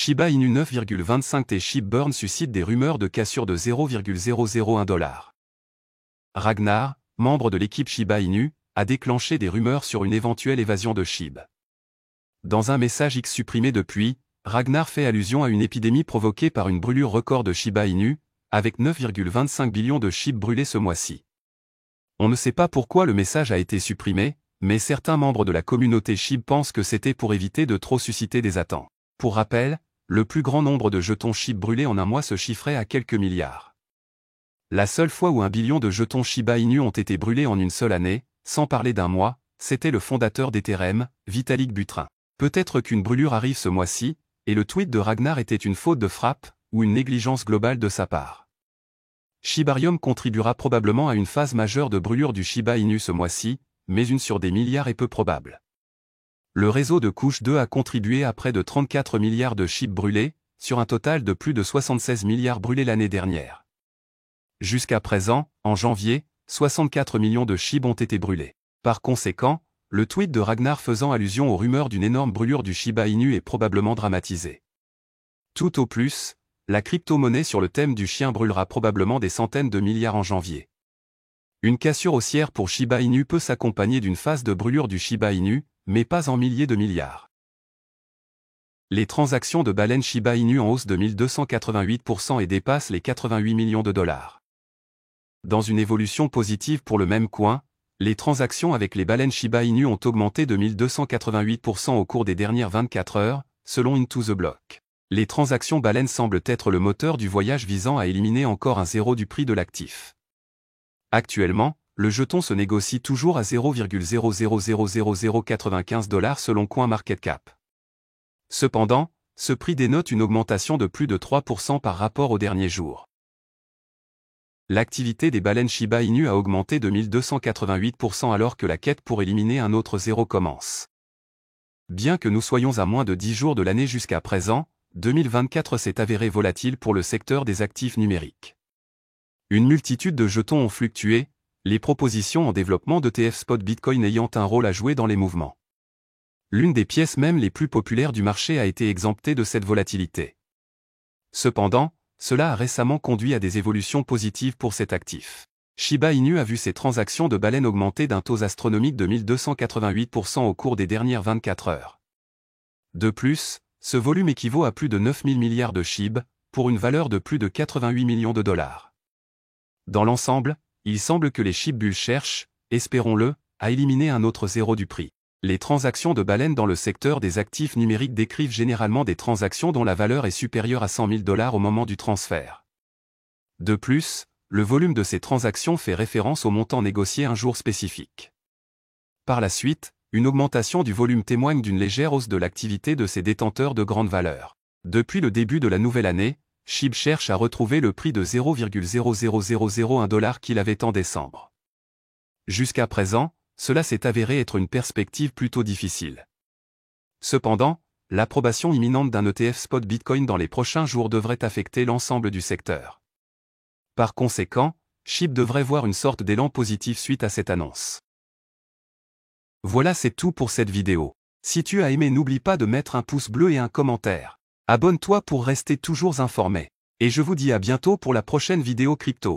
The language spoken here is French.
Shiba Inu 9,25T SHIB burn suscite des rumeurs de cassure de 0,001 $. Ragnar, membre de l'équipe Shiba Inu, a déclenché des rumeurs sur une éventuelle évasion de SHIB. Dans un message X supprimé depuis, Ragnar fait allusion à une épidémie provoquée par une brûlure record de Shiba Inu, avec 9,25 billions de SHIB brûlés ce mois-ci. On ne sait pas pourquoi le message a été supprimé, mais certains membres de la communauté SHIB pensent que c'était pour éviter de trop susciter des attentes. Pour rappel, le plus grand nombre de jetons SHIB brûlés en un mois se chiffrait à quelques milliards. La seule fois où 1 billion de jetons Shiba Inu ont été brûlés en une seule année, sans parler d'un mois, c'était le fondateur d'Ethereum, Vitalik Buterin. Peut-être qu'une brûlure arrive ce mois-ci, et le tweet de Ragnar était une faute de frappe, ou une négligence globale de sa part. Shibarium contribuera probablement à une phase majeure de brûlure du Shiba Inu ce mois-ci, mais une sur des milliards est peu probable. Le réseau de couche 2 a contribué à près de 34 milliards de SHIB brûlés, sur un total de plus de 76 milliards brûlés l'année dernière. Jusqu'à présent, en janvier, 64 millions de SHIB ont été brûlés. Par conséquent, le tweet de Ragnar faisant allusion aux rumeurs d'une énorme brûlure du Shiba Inu est probablement dramatisé. Tout au plus, la crypto-monnaie sur le thème du chien brûlera probablement des centaines de milliards en janvier. Une cassure haussière pour Shiba Inu peut s'accompagner d'une phase de brûlure du Shiba Inu, mais pas en milliers de milliards. Les transactions de baleines Shiba Inu en hausse de 1288% et dépassent les 88 millions de $. Dans une évolution positive pour le même coin, les transactions avec les baleines Shiba Inu ont augmenté de 1288% au cours des dernières 24 heures, selon Into the Block. Les transactions baleines semblent être le moteur du voyage visant à éliminer encore un zéro du prix de l'actif. Actuellement, le jeton se négocie toujours à 0,000095 $ selon CoinMarketCap. Cependant, ce prix dénote une augmentation de plus de 3% par rapport au dernier jour. L'activité des baleines Shiba Inu a augmenté de 1288% alors que la quête pour éliminer un autre zéro commence. Bien que nous soyons à moins de 10 jours de l'année jusqu'à présent, 2024 s'est avéré volatile pour le secteur des actifs numériques. Une multitude de jetons ont fluctué, les propositions en développement d'ETF spot Bitcoin ayant un rôle à jouer dans les mouvements. L'une des pièces même les plus populaires du marché a été exemptée de cette volatilité. Cependant, cela a récemment conduit à des évolutions positives pour cet actif. Shiba Inu a vu ses transactions de baleines augmenter d'un taux astronomique de 1288% au cours des dernières 24 heures. De plus, ce volume équivaut à plus de 9000 milliards de SHIB, pour une valeur de plus de 88 millions de $. Dans l'ensemble, il semble que les SHIB bulles cherchent, espérons-le, à éliminer un autre zéro du prix. Les transactions de baleines dans le secteur des actifs numériques décrivent généralement des transactions dont la valeur est supérieure à 100 000 $ au moment du transfert. De plus, le volume de ces transactions fait référence au montant négocié un jour spécifique. Par la suite, une augmentation du volume témoigne d'une légère hausse de l'activité de ces détenteurs de grande valeur. Depuis le début de la nouvelle année, SHIB cherche à retrouver le prix de 0,00001 $ qu'il avait en décembre. Jusqu'à présent, cela s'est avéré être une perspective plutôt difficile. Cependant, l'approbation imminente d'un ETF spot Bitcoin dans les prochains jours devrait affecter l'ensemble du secteur. Par conséquent, SHIB devrait voir une sorte d'élan positif suite à cette annonce. Voilà, c'est tout pour cette vidéo. Si tu as aimé, n'oublie pas de mettre un pouce bleu et un commentaire. Abonne-toi pour rester toujours informé. Et je vous dis à bientôt pour la prochaine vidéo crypto.